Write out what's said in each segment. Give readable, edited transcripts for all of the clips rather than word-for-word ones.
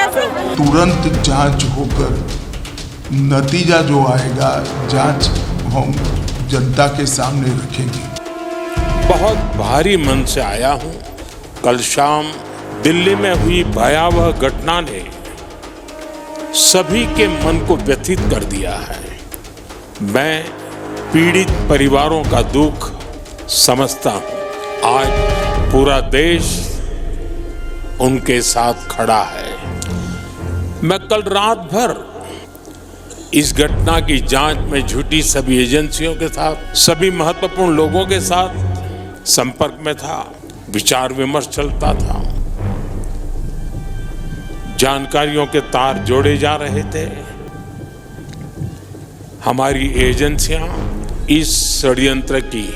तुरंत जांच होकर नतीजा जो आएगा जांच हम जनता के सामने रखेंगे। बहुत भारी मन से आया हूं। कल शाम दिल्ली में हुई भयावह घटना ने सभी के मन को व्यथित कर दिया है। मैं पीड़ित परिवारों का दुख समझता हूं। आज पूरा देश उनके साथ खड़ा है। मैं कल रात भर इस घटना की जांच में जुटी सभी एजेंसियों के साथ, सभी महत्वपूर्ण लोगों के साथ संपर्क में था, विचार विमर्श चलता था, जानकारियों के तार जोड़े जा रहे थे। हमारी एजेंसियां इस षड्यंत्र की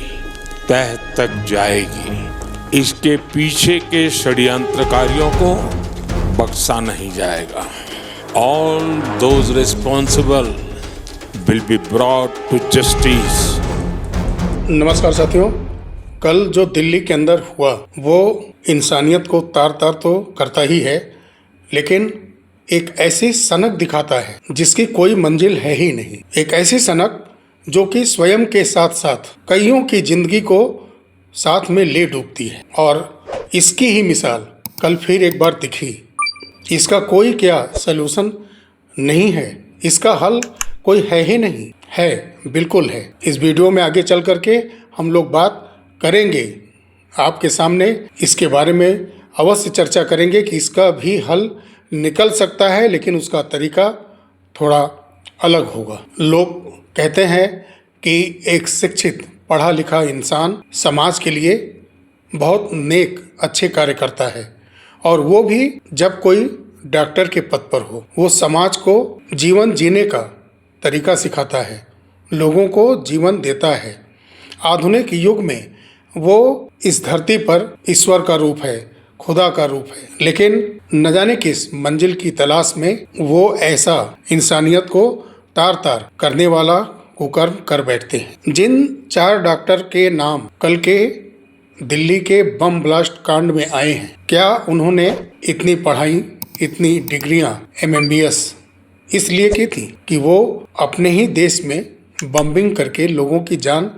तह तक जाएगी। इसके पीछे के षड्यंत्रकारियों को बख्शा नहीं जाएगा। All those responsible will be brought to justice. नमस्कार साथियों, कल जो दिल्ली के अंदर हुआ वो इंसानियत को तार तार तो करता ही है, लेकिन एक ऐसी सनक दिखाता है जिसकी कोई मंजिल है ही नहीं। एक ऐसी सनक जो कि स्वयं के साथ साथ कईयों की जिंदगी को साथ में ले डूबती है, और इसकी ही मिसाल कल फिर एक बार दिखी। इसका कोई क्या सलूशन नहीं है, इसका हल कोई है ही नहीं। है, बिल्कुल है। इस वीडियो में आगे चल करके हम लोग बात करेंगे, आपके सामने इसके बारे में अवश्य चर्चा करेंगे कि इसका भी हल निकल सकता है, लेकिन उसका तरीका थोड़ा अलग होगा। लोग कहते हैं कि एक शिक्षित पढ़ा लिखा इंसान समाज के लिए बहुत नेक अच्छे कार्य करता है, और वो भी जब कोई डॉक्टर के पद पर हो। वो समाज को जीवन जीने का तरीका सिखाता है, लोगों को जीवन देता है। आधुनिक युग में वो इस धरती पर ईश्वर का रूप है, खुदा का रूप है, लेकिन न जाने किस मंजिल की तलाश में वो ऐसा इंसानियत को तार तार करने वाला कुकर्म कर बैठते हैं। जिन 4 डॉक्टर के नाम कल के दिल्ली के बम ब्लास्ट कांड में आए हैं, क्या उन्होंने इतनी पढ़ाई, इतनी डिग्रियां MMBS इसलिए की थी कि वो अपने ही देश में बम्बिंग करके लोगों की जान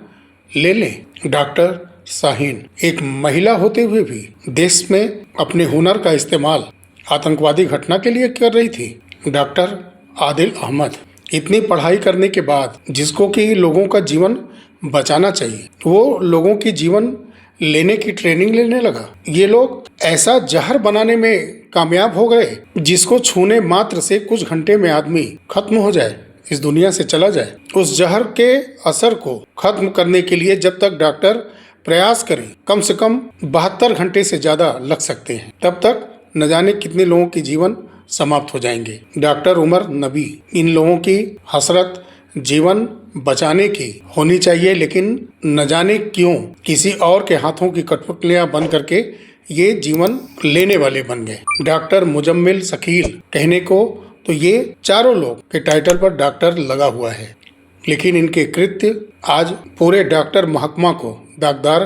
ले लें? डॉक्टर शाहीन एक महिला होते हुए भी देश में अपने हुनर का इस्तेमाल आतंकवादी घटना के लिए कर रही थी। डॉक्टर आदिल अहमद इतनी पढ़ाई करने के बाद, जिसको कि लोगों का जीवन बचाना चाहिए, वो लोगों की जीवन लेने की ट्रेनिंग लेने लगा। ये लोग ऐसा जहर बनाने में कामयाब हो गए जिसको छूने मात्र से कुछ घंटे में आदमी खत्म हो जाए, इस दुनिया से चला जाए। उस जहर के असर को खत्म करने के लिए जब तक डॉक्टर प्रयास करें, कम से कम 72 घंटे से ज्यादा लग सकते हैं, तब तक न जाने कितने लोगों के जीवन समाप्त हो जाएंगे। डॉक्टर उमर नबी, इन लोगों की हसरत जीवन बचाने की होनी चाहिए, लेकिन न जाने क्यों किसी और के हाथों की कठपुतलियां बन करके ये जीवन लेने वाले बन गए। डॉक्टर मुजम्मिल शकील कहने को तो ये चारों लोग के टाइटल पर डॉक्टर लगा हुआ है, लेकिन इनके कृत्य आज पूरे डॉक्टर महकमा को दागदार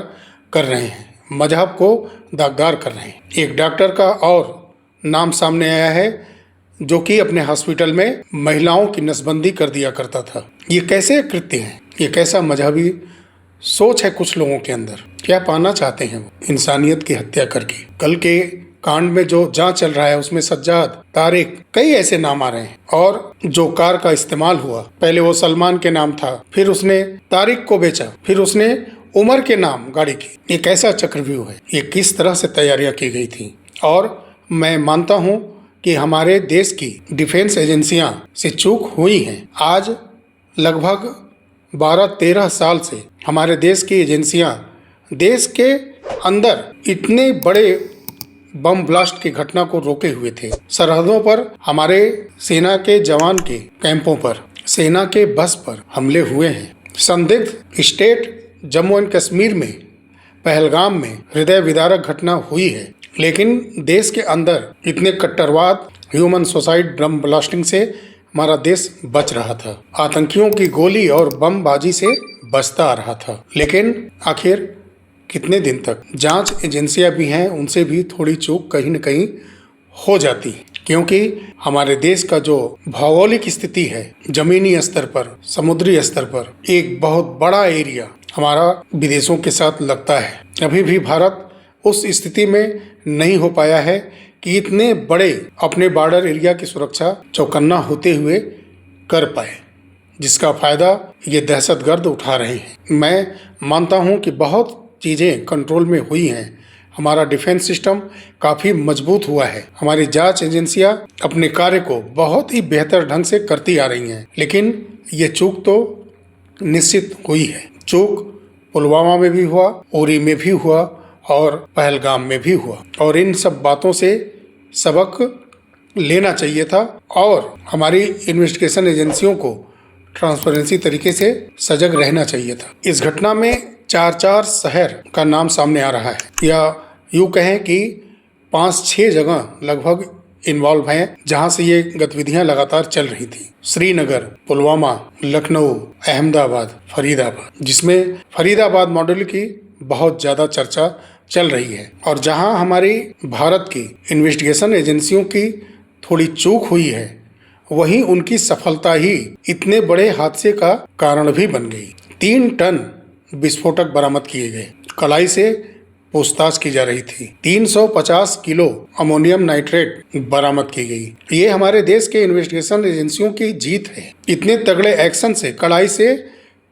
कर रहे हैं, मजहब को दागदार कर रहे हैं। एक डॉक्टर का और नाम सामने आया है जो कि अपने हॉस्पिटल में महिलाओं की नसबंदी कर दिया करता था। ये कैसे कृत्य हैं? ये कैसा मजहबी सोच है कुछ लोगों के अंदर? क्या पाना चाहते हैं वो इंसानियत की हत्या करके? कल के कांड में जो जांच चल रहा है उसमें सज्जाद, तारिक, कई ऐसे नाम आ रहे हैं। और जो कार का इस्तेमाल हुआ, पहले वो सलमान के नाम था, फिर उसने तारिक को बेचा, फिर उसने उमर के नाम गाड़ी की। ये कैसा चक्रव्यूह है? ये किस तरह से तैयारियां की गई थी? और मैं मानता हूं कि हमारे देश की डिफेंस एजेंसियां से चूक हुई हैं। आज लगभग 12-13 साल से हमारे देश की एजेंसियां देश के अंदर इतने बड़े बम ब्लास्ट की घटना को रोके हुए थे। सरहदों पर हमारे सेना के जवान के कैंपों पर, सेना के बस पर हमले हुए हैं। संदिग्ध स्टेट जम्मू एंड कश्मीर में पहलगाम में हृदय विदारक घटना हुई है, लेकिन देश के अंदर इतने कट्टरवाद, ह्यूमन सुसाइड, बम ब्लास्टिंग से हमारा देश बच रहा था। आतंकियों की गोली और बमबाजी से बचता आ रहा था। लेकिन आखिर कितने दिन तक? जांच एजेंसियां भी हैं, उनसे भी थोड़ी चूक कहीं न कहीं हो जाती है। क्योंकि हमारे देश का जो भौगोलिक स्थिति है, जमीनी स्तर पर, समुद्री स्तर पर एक बहुत बड़ा एरिया हमारा विदेशों के साथ लगता है। अभी भी भारत उस स्थिति में नहीं हो पाया है कि इतने बड़े अपने बॉर्डर एरिया की सुरक्षा चौकन्ना होते हुए कर पाए, जिसका फायदा ये दहशतगर्द उठा रहे हैं। मैं मानता हूं कि बहुत चीज़ें कंट्रोल में हुई हैं, हमारा डिफेंस सिस्टम काफ़ी मजबूत हुआ है, हमारी जांच एजेंसियां अपने कार्य को बहुत ही बेहतर ढंग से करती आ रही हैं, लेकिन ये चूक तो निश्चित हुई है। चूक पुलवामा में भी हुआ, उरी में भी हुआ और पहलगाम में भी हुआ, और इन सब बातों से सबक लेना चाहिए था और हमारी इन्वेस्टिगेशन एजेंसियों को ट्रांसपेरेंसी तरीके से सजग रहना चाहिए था। इस घटना में 4 शहर का नाम सामने आ रहा है, या यूँ कहें कि 5-6 जगह लगभग इन्वॉल्व हैं जहां से ये गतिविधियां लगातार चल रही थी। श्रीनगर, पुलवामा, लखनऊ, अहमदाबाद, फरीदाबाद, जिसमें फरीदाबाद मॉडल की बहुत ज़्यादा चर्चा चल रही है, और जहां हमारी भारत की इन्वेस्टिगेशन एजेंसियों की थोड़ी चूक हुई है, वहीं उनकी सफलता ही इतने बड़े हादसे का कारण भी बन गई। 3 टन विस्फोटक बरामद किए गए, कलाई से पूछताछ की जा रही थी। 350 किलो अमोनियम नाइट्रेट बरामद की गई। ये हमारे देश के इन्वेस्टिगेशन एजेंसियों की जीत है। इतने तगड़े एक्शन से, कड़ाई से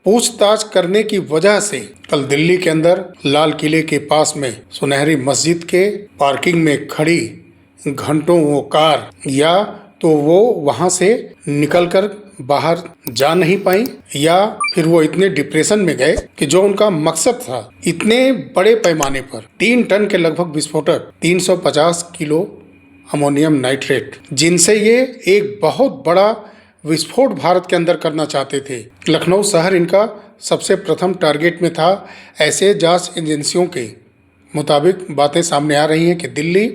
पूछताछ करने की वजह से कल दिल्ली के अंदर लाल किले के पास में सुनहरी मस्जिद के पार्किंग में खड़ी घंटों वो कार, या तो वो वहां से निकलकर बाहर जा नहीं पाई, या फिर वो इतने डिप्रेशन में गए कि जो उनका मकसद था, इतने बड़े पैमाने पर 3 टन के लगभग विस्फोटक, 350 किलो अमोनियम नाइट्रेट, जिनसे ये एक बहुत बड़ा विस्फोट भारत के अंदर करना चाहते थे। लखनऊ शहर इनका सबसे प्रथम टारगेट में था। ऐसे जांच एजेंसियों के मुताबिक बातें सामने आ रही हैं कि दिल्ली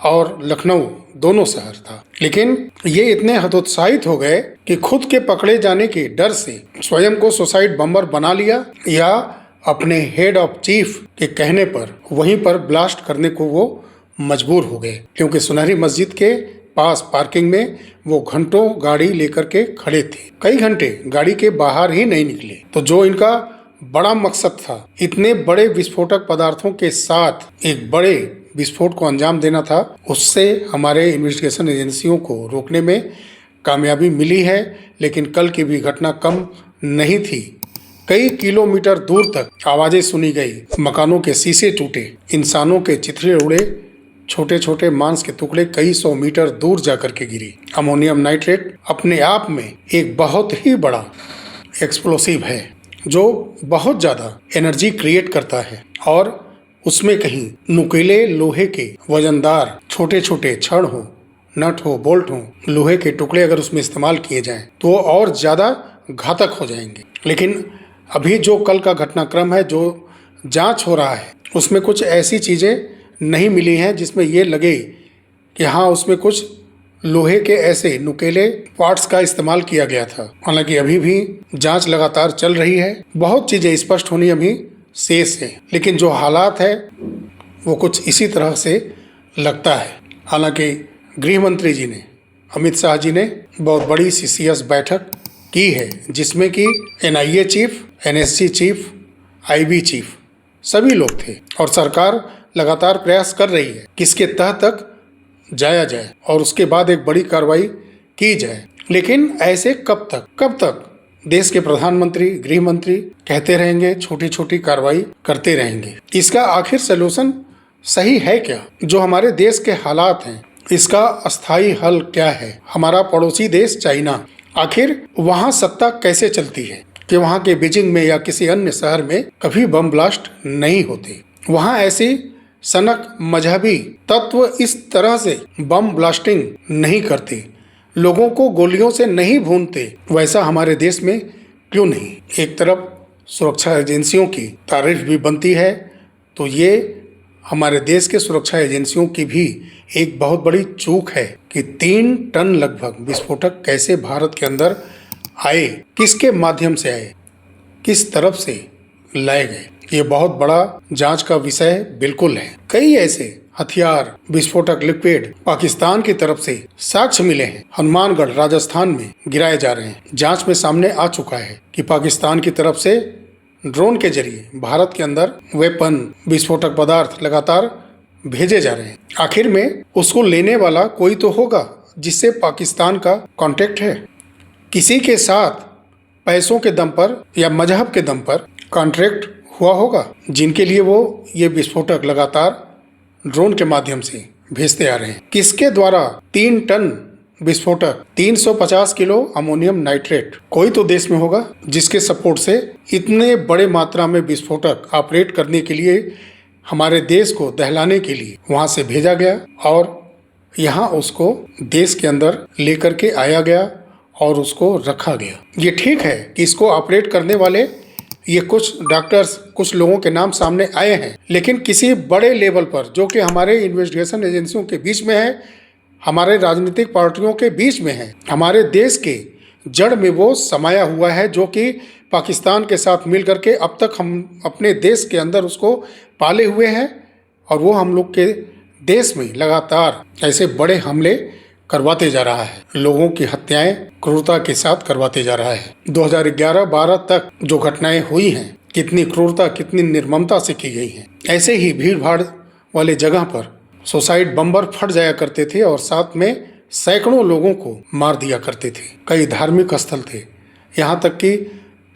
और लखनऊ दोनों शहर था, लेकिन ये इतने हतोत्साहित हो गए कि खुद के पकड़े जाने के डर से स्वयं को सुसाइड बम्बर बना लिया, या अपने हेड ऑफ चीफ के कहने पर वहीं पर ब्लास्ट करने को वो मजबूर हो गए, क्योंकि सुनहरी मस्जिद के पास पार्किंग में वो घंटों गाड़ी लेकर के खड़े थे, कई घंटे गाड़ी के बाहर ही नहीं निकले। तो जो इनका बड़ा मकसद था, इतने बड़े विस्फोटक पदार्थों के साथ एक बड़े विस्फोट को अंजाम देना था, उससे हमारे इन्वेस्टिगेशन एजेंसियों को रोकने में कामयाबी मिली है। लेकिन कल की भी घटना कम नहीं थी। कई किलोमीटर दूर तक आवाजें सुनी गई, मकानों के शीशे टूटे, इंसानों के चिथड़े उड़े, छोटे छोटे मांस के टुकड़े कई 100 मीटर दूर जाकर के गिरी। अमोनियम नाइट्रेट अपने आप में एक बहुत ही बड़ा एक्सप्लोसिव है, जो बहुत ज़्यादा एनर्जी क्रिएट करता है, और उसमें कहीं नुकीले लोहे के वजनदार छोटे छोटे छड़ हो, नट हो, बोल्ट हो, लोहे के टुकड़े अगर उसमें इस्तेमाल किए जाएं तो वो और ज़्यादा घातक हो जाएंगे। लेकिन अभी जो कल का घटनाक्रम है, जो जांच हो रहा है, उसमें कुछ ऐसी चीज़ें नहीं मिली हैं जिसमें ये लगे कि हाँ उसमें कुछ लोहे के ऐसे नुकीले पार्ट्स का इस्तेमाल किया गया था। हालांकि अभी भी जांच लगातार चल रही है, बहुत चीज़ें स्पष्ट होनी अभी शेष है, लेकिन जो हालात है वो कुछ इसी तरह से लगता है। हालांकि गृह मंत्री जी ने, अमित शाह जी ने बहुत बड़ी सीसीएस बैठक की है, जिसमें कि NIA chief, NSG chief, IB chief सभी लोग थे, और सरकार लगातार प्रयास कर रही है कि इसके तह तक जाया जाए और उसके बाद एक बड़ी कार्रवाई की जाए। लेकिन ऐसे कब तक देश के प्रधानमंत्री, गृह मंत्री कहते रहेंगे, छोटी छोटी कार्रवाई करते रहेंगे? इसका आखिर सलूशन सही है क्या? जो हमारे देश के हालात हैं, इसका अस्थायी हल क्या है? हमारा पड़ोसी देश चाइना, आखिर वहाँ सत्ता कैसे चलती है कि वहाँ के बीजिंग में या किसी अन्य शहर में कभी बम ब्लास्ट नहीं होते? वहाँ ऐसी सनक मजहबी तत्व इस तरह से बम ब्लास्टिंग नहीं करते, लोगों को गोलियों से नहीं भूनते। वैसा हमारे देश में क्यों नहीं? एक तरफ सुरक्षा एजेंसियों की तारीफ भी बनती है, तो ये हमारे देश के सुरक्षा एजेंसियों की भी एक बहुत बड़ी चूक है कि 3 टन लगभग विस्फोटक कैसे भारत के अंदर आए, किसके माध्यम से आए, किस तरफ से लाए गए। ये बहुत बड़ा जांच का विषय बिल्कुल है। कई ऐसे हथियार, विस्फोटक लिक्विड पाकिस्तान की तरफ से साक्ष्य मिले हैं, हनुमानगढ़ राजस्थान में गिराए जा रहे हैं। जांच में सामने आ चुका है कि पाकिस्तान की तरफ से ड्रोन के जरिए भारत के अंदर वेपन, विस्फोटक पदार्थ लगातार भेजे जा रहे हैं। आखिर में उसको लेने वाला कोई तो होगा जिससे पाकिस्तान का कांटेक्ट है। किसी के साथ पैसों के दम पर या मजहब के दम पर कॉन्ट्रैक्ट हुआ होगा, जिनके लिए वो ये विस्फोटक लगातार ड्रोन के माध्यम से भेजते आ रहे हैं। किसके द्वारा 3 टन विस्फोटक, 350 किलो अमोनियम नाइट्रेट, कोई तो देश में होगा जिसके सपोर्ट से इतने बड़े मात्रा में विस्फोटक ऑपरेट करने के लिए, हमारे देश को दहलाने के लिए वहां से भेजा गया और यहाँ उसको देश के अंदर लेकर के आया गया और उसको रखा गया। ये ठीक है कि इसको ऑपरेट करने वाले ये कुछ डॉक्टर्स, कुछ लोगों के नाम सामने आए हैं, लेकिन किसी बड़े लेवल पर जो कि हमारे इन्वेस्टिगेशन एजेंसियों के बीच में है, हमारे राजनीतिक पार्टियों के बीच में है, हमारे देश के जड़ में वो समाया हुआ है, जो कि पाकिस्तान के साथ मिल करके अब तक हम अपने देश के अंदर उसको पाले हुए हैं और वो हम लोग के देश में लगातार ऐसे बड़े हमले करवाते जा रहा है, लोगों की हत्याएं क्रूरता के साथ करवाते जा रहा है। 2011-12 तक जो घटनाएं हुई हैं, कितनी क्रूरता, कितनी निर्ममता से की गई हैं। ऐसे ही भीड़ भाड़ वाले जगह पर सुसाइड बम्बर फट जाया करते थे और साथ में सैकड़ों लोगों को मार दिया करते थे। कई धार्मिक स्थल थे, यहाँ तक कि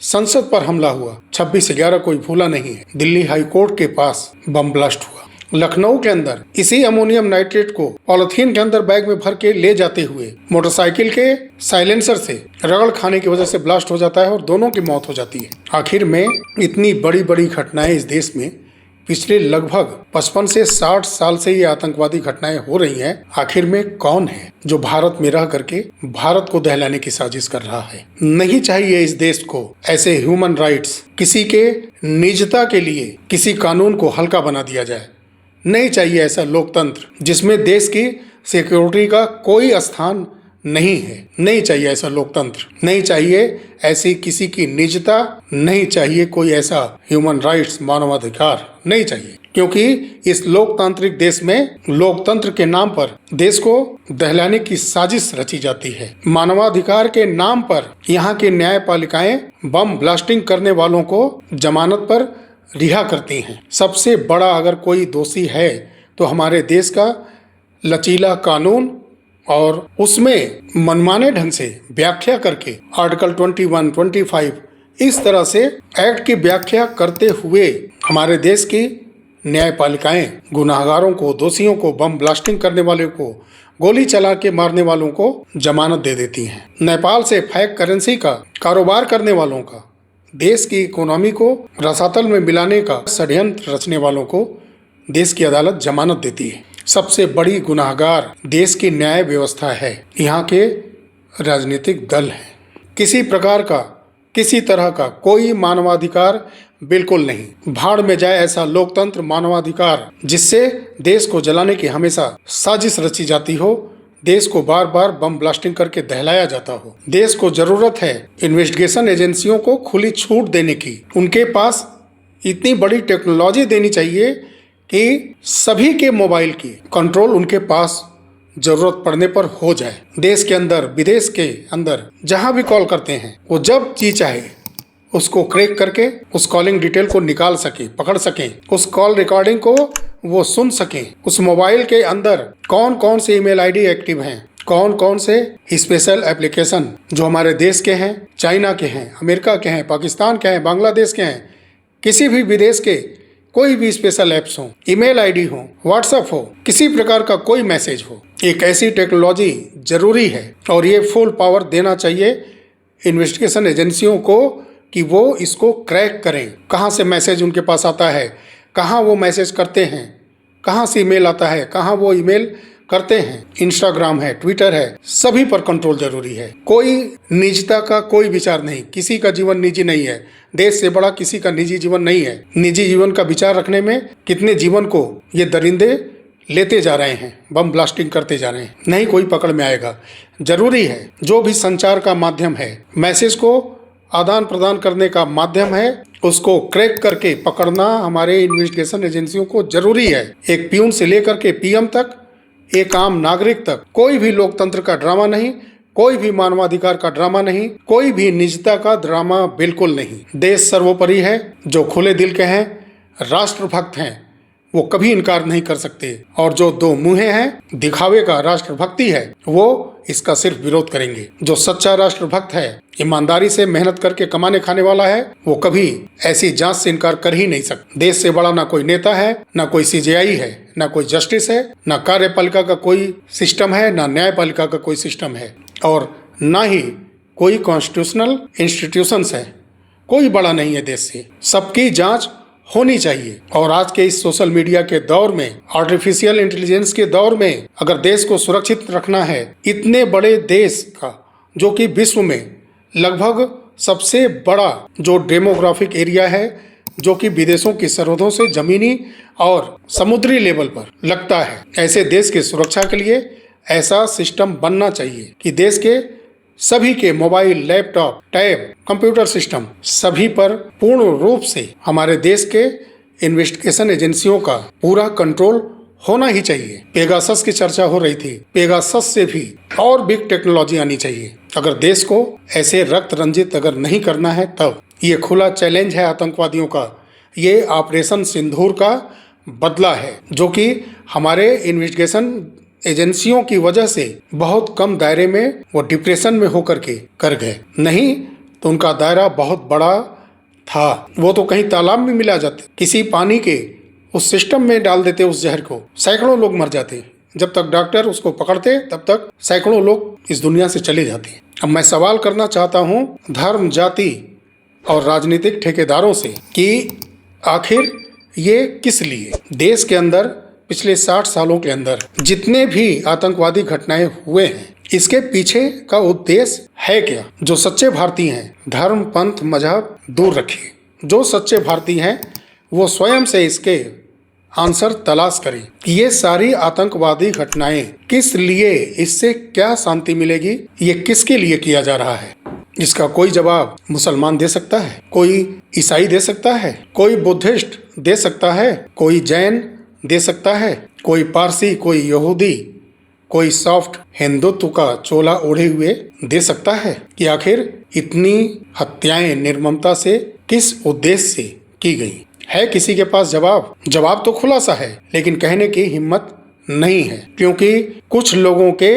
संसद पर हमला हुआ। 26/11 कोई भूला नहीं है। दिल्ली हाई कोर्ट के पास बम ब्लास्ट हुआ। लखनऊ के अंदर इसी अमोनियम नाइट्रेट को पॉलिथीन के अंदर बैग में भर के ले जाते हुए मोटरसाइकिल के साइलेंसर से रगड़ खाने की वजह से ब्लास्ट हो जाता है और दोनों की मौत हो जाती है। आखिर में इतनी बड़ी बड़ी घटनाएं इस देश में पिछले लगभग 55 से 60 साल से ये आतंकवादी घटनाएं हो रही हैं। आखिर में कौन है जो भारत में रह करके भारत को दहलाने की साजिश कर रहा है? नहीं चाहिए इस देश को ऐसे ह्यूमन राइट्स, किसी के निजता के लिए किसी कानून को हल्का बना दिया जाए। नहीं चाहिए ऐसा लोकतंत्र जिसमें देश की सिक्योरिटी का कोई स्थान नहीं है। नहीं चाहिए ऐसा लोकतंत्र, नहीं चाहिए ऐसी किसी की निजता, नहीं चाहिए कोई ऐसा ह्यूमन राइट्स, मानवाधिकार नहीं चाहिए। क्योंकि इस लोकतांत्रिक देश में लोकतंत्र के नाम पर देश को दहलाने की साजिश रची जाती है। मानवाधिकार के नाम पर यहाँ की न्यायपालिकाएं बम ब्लास्टिंग करने वालों को जमानत पर रिहा करती हैं। सबसे बड़ा अगर कोई दोषी है तो हमारे देश का लचीला कानून और उसमें मनमाने ढंग से व्याख्या करके आर्टिकल 21, 25 इस तरह से एक्ट की व्याख्या करते हुए हमारे देश की न्यायपालिकाएं गुनाहगारों को, दोषियों को, बम ब्लास्टिंग करने वाले को, गोली चला के मारने वालों को जमानत दे देती हैं। नेपाल से फेक करेंसी का कारोबार करने वालों का, देश की इकोनॉमी को रसातल में मिलाने का षड्यंत्र रचने वालों को देश की अदालत जमानत देती है। सबसे बड़ी गुनाहगार देश की न्याय व्यवस्था है, यहाँ के राजनीतिक दल हैं। किसी प्रकार का, किसी तरह का कोई मानवाधिकार बिल्कुल नहीं। भाड़ में जाए ऐसा लोकतंत्र, मानवाधिकार जिससे देश को जलाने की हमेशा साजिश रची जाती हो, देश को बार बार बम ब्लास्टिंग करके दहलाया जाता हो। देश को जरूरत है इन्वेस्टिगेशन एजेंसियों को खुली छूट देने की। उनके पास इतनी बड़ी टेक्नोलॉजी देनी चाहिए कि सभी के मोबाइल की कंट्रोल उनके पास जरूरत पड़ने पर हो जाए। देश के अंदर, विदेश के अंदर जहां भी कॉल करते हैं, वो जब जी चाहे उसको क्रैक करके उस कॉलिंग डिटेल को निकाल सके, पकड़ सकें, उस कॉल रिकॉर्डिंग को वो सुन सकें। उस मोबाइल के अंदर कौन कौन से ईमेल आईडी एक्टिव हैं, कौन कौन से स्पेशल एप्लीकेशन जो हमारे देश के हैं, चाइना के हैं, अमेरिका के हैं, पाकिस्तान के हैं, बांग्लादेश के हैं, किसी भी विदेश के कोई भी स्पेशल ऐप्स हो, ईमेल आईडी हो, व्हाट्सएप हो, किसी प्रकार का कोई मैसेज हो, एक ऐसी टेक्नोलॉजी जरूरी है और ये फुल पावर देना चाहिए इन्वेस्टिगेशन एजेंसियों को कि वो इसको क्रैक करें। कहाँ से मैसेज उनके पास आता है, कहाँ वो मैसेज करते हैं, कहाँ से ईमेल आता है, कहाँ वो ईमेल करते हैं। इंस्टाग्राम है, ट्विटर है, सभी पर कंट्रोल जरूरी है। कोई निजता का कोई विचार नहीं, किसी का जीवन निजी नहीं है। देश से बड़ा किसी का निजी जीवन नहीं है। निजी जीवन का विचार रखने में कितने जीवन को ये दरिंदे लेते जा रहे हैं, बम ब्लास्टिंग करते जा रहे हैं, नहीं कोई पकड़ में आएगा। जरूरी है जो भी संचार का माध्यम है, मैसेज को आदान प्रदान करने का माध्यम है, उसको क्रैक करके पकड़ना हमारे इन्वेस्टिगेशन एजेंसियों को जरूरी है। एक प्यून से लेकर के पीएम तक, एक आम नागरिक तक, कोई भी लोकतंत्र का ड्रामा नहीं, कोई भी मानवाधिकार का ड्रामा नहीं, कोई भी निजता का ड्रामा बिल्कुल नहीं। देश सर्वोपरि है। जो खुले दिल के हैं, राष्ट्रभक्त हैं, वो कभी इनकार नहीं कर सकते, और जो दो मुंहे हैं, दिखावे का राष्ट्रभक्ति है, वो इसका सिर्फ विरोध करेंगे। जो सच्चा राष्ट्रभक्त है, ईमानदारी से मेहनत करके कमाने खाने वाला है, वो कभी ऐसी जांच से इनकार कर ही नहीं सकता। देश से बड़ा ना कोई नेता है, ना कोई सीजेआई है, ना कोई जस्टिस है, ना कार्यपालिका का कोई सिस्टम है, ना न्यायपालिका का कोई सिस्टम है, और ना ही कोई कॉन्स्टिट्यूशनल इंस्टीट्यूशंस है। कोई बड़ा नहीं है देश से। सबकी जांच होनी चाहिए। और आज के इस सोशल मीडिया के दौर में, आर्टिफिशियल इंटेलिजेंस के दौर में, अगर देश को सुरक्षित रखना है, इतने बड़े देश का, जो कि विश्व में लगभग सबसे बड़ा जो डेमोग्राफिक एरिया है, जो कि विदेशों की सरहदों से जमीनी और समुद्री लेवल पर लगता है, ऐसे देश की सुरक्षा के लिए ऐसा सिस्टम बनना चाहिए कि देश के सभी के mobile, laptop, tab, computer system, सभी पर पूर्ण रूप से हमारे देश के इन्वेस्टिगेशन एजेंसियों का पूरा कंट्रोल होना ही चाहिए। पेगासस की चर्चा हो रही थी। पेगासस से भी और बिग टेक्नोलॉजी आनी चाहिए। अगर देश को ऐसे रक्त रंजित अगर नहीं करना है, तब ये खुला चैलेंज है आतंकवादियों का। ये ऑपरेशन सिंदूर का बदला है, जो कि हमारे इन्वेस्टिगेशन एजेंसियों की वजह से बहुत कम दायरे में वो डिप्रेशन में होकर के कर गए। नहीं तो उनका दायरा बहुत बड़ा था। वो तो कहीं तालाब में मिला जाते, किसी पानी के उस सिस्टम में डाल देते उस जहर को, सैकड़ों लोग मर जाते। जब तक डॉक्टर उसको पकड़ते, तब तक सैकड़ों लोग इस दुनिया से चले जाते। अब मैं सवाल करना चाहता हूँ धर्म, जाति और राजनीतिक ठेकेदारों से कि आखिर ये किस लिए देश के अंदर पिछले 60 सालों के अंदर जितने भी आतंकवादी घटनाएं हुए हैं, इसके पीछे का उद्देश्य है क्या? जो सच्चे भारतीय हैं, धर्म, पंथ, मजहब दूर रखिए। जो सच्चे भारतीय हैं, वो स्वयं से इसके आंसर तलाश करें कि ये सारी आतंकवादी घटनाएं किस लिए, इससे क्या शांति मिलेगी, ये किसके लिए किया जा रहा है। इसका कोई जवाब मुसलमान दे सकता है, कोई ईसाई दे सकता है, कोई बुद्धिस्ट दे सकता है, कोई जैन दे सकता है, कोई पारसी, कोई यहूदी, कोई सॉफ्ट हिंदुत्व का चोला ओढ़े हुए दे सकता है कि आखिर इतनी हत्याएं निर्ममता से किस उद्देश्य से की गई है। किसी के पास जवाब तो खुला सा है, लेकिन कहने की हिम्मत नहीं है, क्योंकि कुछ लोगों के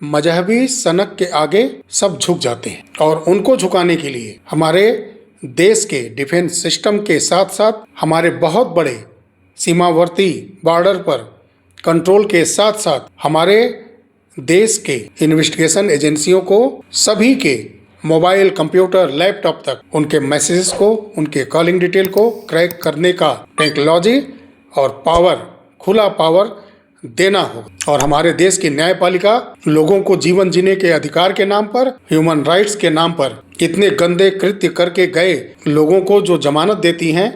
मजहबी सनक के आगे सब झुक जाते हैं, और उनको झुकाने के लिए हमारे देश के डिफेंस सिस्टम के साथ साथ हमारे बहुत बड़े सीमावर्ती बॉर्डर पर कंट्रोल के साथ साथ हमारे देश के इन्वेस्टिगेशन एजेंसियों को सभी के मोबाइल, कंप्यूटर, लैपटॉप तक उनके मैसेजेस को, उनके कॉलिंग डिटेल को क्रैक करने का टेक्नोलॉजी और पावर, खुला पावर देना हो। और हमारे देश की न्यायपालिका लोगों को जीवन जीने के अधिकार के नाम पर, ह्यूमन राइट्स के नाम पर इतने गंदे कृत्य करके गए लोगों को जो जमानत देती हैं,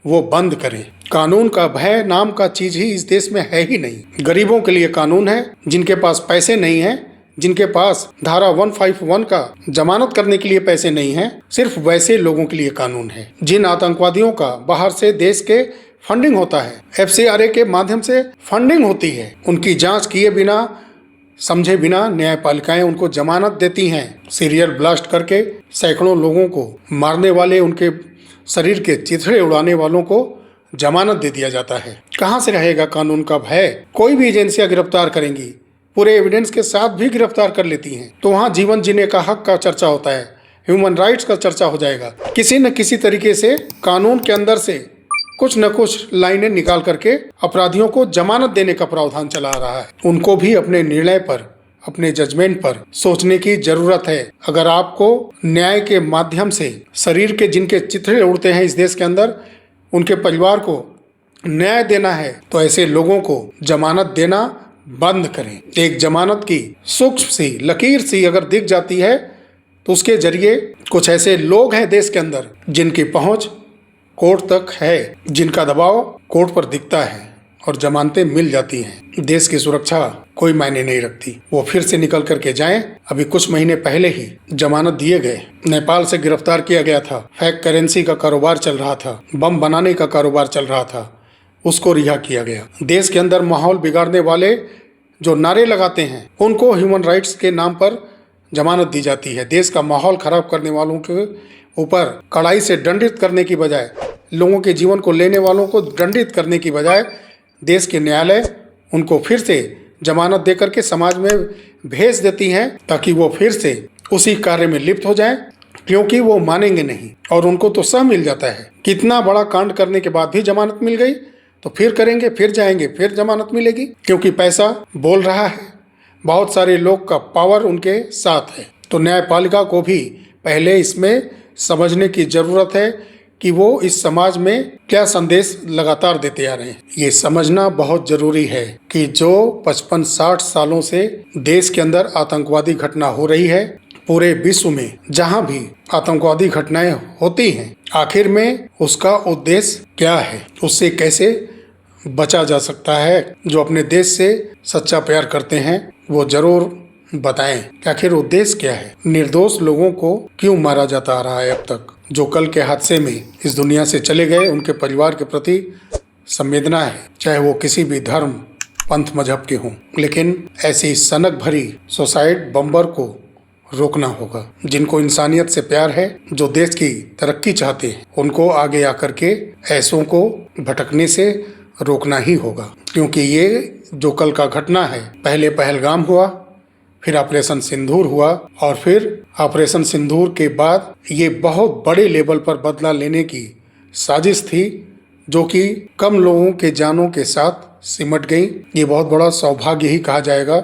वो बंद करें। कानून का भय नाम का चीज ही इस देश में है ही नहीं। गरीबों के लिए कानून है, जिनके पास पैसे नहीं है, जिनके पास धारा 151 का जमानत करने के लिए पैसे नहीं है, सिर्फ वैसे लोगों के लिए कानून है। जिन आतंकवादियों का बाहर से देश के फंडिंग होता है, FCRA के माध्यम से फंडिंग होती है, उनकी जांच किए बिना, समझे बिना न्यायपालिकाएं उनको जमानत देती हैं। सीरियल ब्लास्ट करके सैकड़ों लोगों को मारने वाले, उनके शरीर के चिथड़े उड़ाने वालों को जमानत दे दिया जाता है। कहाँ से रहेगा कानून का भय? कोई भी एजेंसियां गिरफ्तार करेंगी, पूरे एविडेंस के साथ भी गिरफ्तार कर लेती हैं, तो वहाँ जीवन जीने का हक का चर्चा होता है, ह्यूमन राइट्स का चर्चा हो जाएगा। किसी न किसी तरीके से कानून के अंदर से कुछ न कुछ लाइनें निकाल करके अपराधियों को जमानत देने का प्रावधान चला रहा है। उनको भी अपने निर्णय पर, अपने जजमेंट पर सोचने की जरूरत है। अगर आपको न्याय के माध्यम से शरीर के जिनके चिथड़े उड़ते हैं इस देश के अंदर, उनके परिवार को न्याय देना है, तो ऐसे लोगों को जमानत देना बंद करें। एक जमानत की सूक्ष्म सी लकीर सी अगर दिख जाती है, तो उसके जरिए कुछ ऐसे लोग हैं देश के अंदर जिनकी पहुंच कोर्ट तक है, जिनका दबाव कोर्ट पर दिखता है, और जमानतें मिल जाती हैं। देश की सुरक्षा कोई मायने नहीं रखती। वो फिर से निकल करके जाएं। अभी कुछ महीने पहले ही जमानत दिए गए। नेपाल से गिरफ्तार किया गया था। फेक करेंसी का कारोबार चल रहा था, बम बनाने का कारोबार चल रहा था, उसको रिहा किया गया। देश के अंदर माहौल बिगाड़ने वाले जो नारे लगाते हैं उनको ह्यूमन राइट्स के नाम पर जमानत दी जाती है। देश का माहौल खराब करने वालों के ऊपर कड़ाई से दंडित करने की बजाय, लोगों के जीवन को लेने वालों को दंडित करने की बजाय देश के न्यायालय उनको फिर से जमानत देकर के समाज में भेज देती हैं ताकि वो फिर से उसी कार्य में लिप्त हो जाएं, क्योंकि वो मानेंगे नहीं और उनको तो सब मिल जाता है। कितना बड़ा कांड करने के बाद भी जमानत मिल गई तो फिर करेंगे, फिर जाएंगे, फिर जमानत मिलेगी, क्योंकि पैसा बोल रहा है। बहुत सारे लोग का पावर उनके साथ है। तो न्यायपालिका को भी पहले इसमें समझने की जरूरत है कि वो इस समाज में क्या संदेश लगातार देते आ रहे हैं। ये समझना बहुत जरूरी है कि जो 55-60 सालों से देश के अंदर आतंकवादी घटना हो रही है, पूरे विश्व में जहां भी आतंकवादी घटनाएं होती हैं, आखिर में उसका उद्देश्य क्या है, उससे कैसे बचा जा सकता है। जो अपने देश से सच्चा प्यार करते हैं वो जरूर बताएं कि आखिर उद्देश्य क्या है। निर्दोष लोगों को क्यों मारा जाता आ रहा है अब तक। जो कल के हादसे में इस दुनिया से चले गए, उनके परिवार के प्रति संवेदना है, चाहे वो किसी भी धर्म, पंथ, मजहब के हों। लेकिन ऐसी सनक भरी सुसाइड बम्बर को रोकना होगा। जिनको इंसानियत से प्यार है, जो देश की तरक्की चाहते हैं, उनको आगे आकर के ऐसों को भटकने से रोकना ही होगा। क्योंकि ये जो कल का घटना है, पहले पहलगाम हुआ, फिर ऑपरेशन सिंदूर हुआ और फिर ऑपरेशन सिंदूर के बाद ये बहुत बड़े लेवल पर बदला लेने की साजिश थी, जो कि कम लोगों के जानों के साथ सिमट गई। ये बहुत बड़ा सौभाग्य ही कहा जाएगा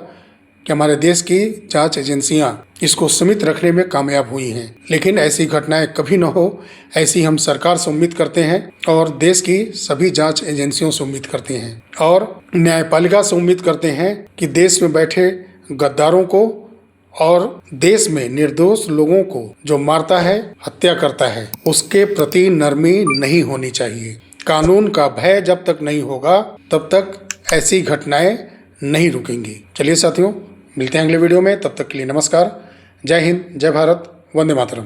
कि हमारे देश की जांच एजेंसियां इसको सीमित रखने में कामयाब हुई हैं। लेकिन ऐसी घटनाएं कभी न हो, ऐसी हम सरकार से उम्मीद करते हैं और देश की सभी जांच एजेंसियों से उम्मीद करते हैं और न्यायपालिका से उम्मीद करते हैं कि देश में बैठे गद्दारों को और देश में निर्दोष लोगों को जो मारता है, हत्या करता है, उसके प्रति नरमी नहीं होनी चाहिए। कानून का भय जब तक नहीं होगा तब तक ऐसी घटनाएं नहीं रुकेंगी। चलिए साथियों, मिलते हैं अगले वीडियो में। तब तक के लिए नमस्कार। जय हिंद, जय भारत, वंदे मातरम।